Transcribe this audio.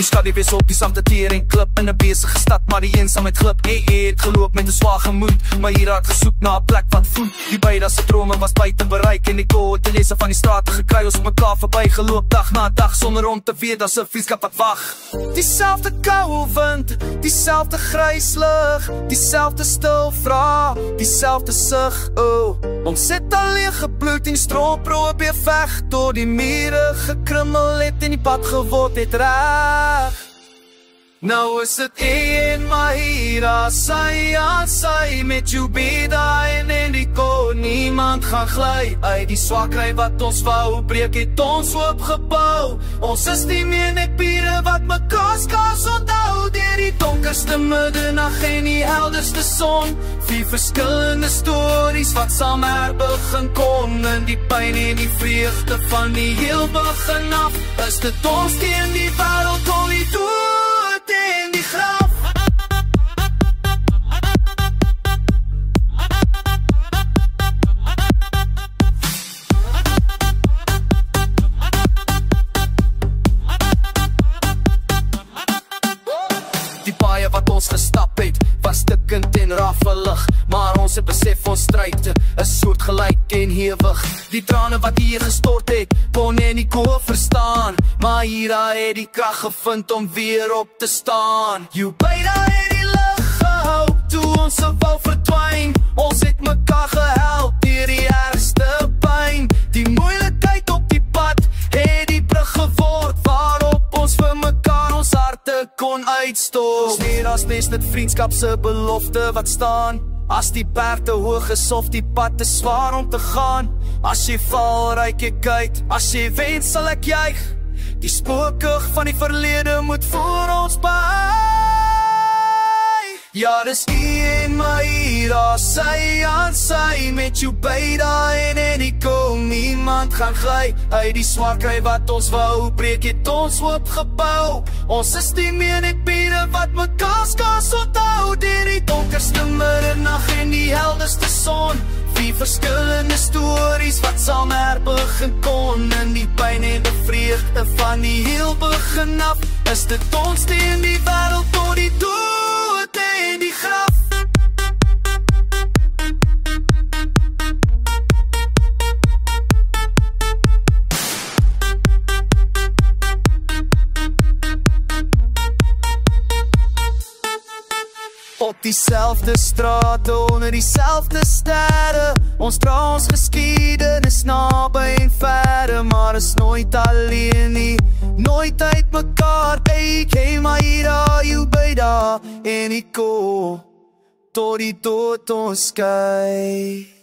stad die wees op dieselfde teer en klip in 'n besige stad, maar die eensaamheid glip. Het geloop met 'n swaar gemoed, maar hier het gesoek na 'n plek wat voed. Die beide se drome was buite bereik en ek het te lese van die strate gekry, ons mekaar verby geloop dag na dag sonder om te weet daar's 'n vriendskap wat wag. Dieselfde koue wind, dieselfde grys lig, dieselfde stil vrae, dieselfde sug. Ons het alleen gebloed en stroop probeer veg tot die mure gekrummel het en die pad geword het reg. Nou is dit en Mahira, sy aan sy met Jubida en Enrico. Niemand gaan gly uit die swakry wat ons wou breek het ons opgebou. Ons is nie meer net bure wat mekaar skaars onthou. Deur die donkerste middernag en die helderste son, 4 verskillende stories wat saam herbegin kon. In die pyn en die vreugde van die heel begin af, is dit ons teen die wêreld kon nie dood in die graf. Die paaie wat ons gestap het, was stikkend en raffelig, maar ons het besef ons stryd is soortgelyk en hewig. Die trane wat hier gestort het, kon nie ko verstaan, maar hier het die krag gevind om weer op te staan. Jubida het die lig gehou, toe ons wou verdwyn. Ons het mekaar gehelp deur die ergste pyn. Die moeilikheid op die pad het die brug geword, waarop ons vir mekaar ons harte kon uitstort. Nee, daar's net vriendskap se belofte wat staan. As die berg te hoog is of die pad te zwaar om te gaan. As jy val, reik ek uit. As jy wen, sal ek juig. Die spookig van die verlede moet voor ons by. Ja, dis en Mahira, sy aan sy met Jubida en Enrico. Niemand gaan gly uit die swakry wat ons wou breek het ons opgebou. Ons is nie meer net bure wat mekaar skaars onthou. Deur die donkerste middernag en die helderste son, 4 verskillende stories wat saam herbegin kon. In die pyn en die vreugde van die heel begin af, is dit ons teen die wêreld tot die dood en die graf. Op dieselfde strate, onder dieselfde sterre, ons dra ons geskiedenis naby en verre, maar is nooit alleen nie, nooit uit mekaar. Ek, Mahira, Jubida en Enrico, tot die dood ons skei.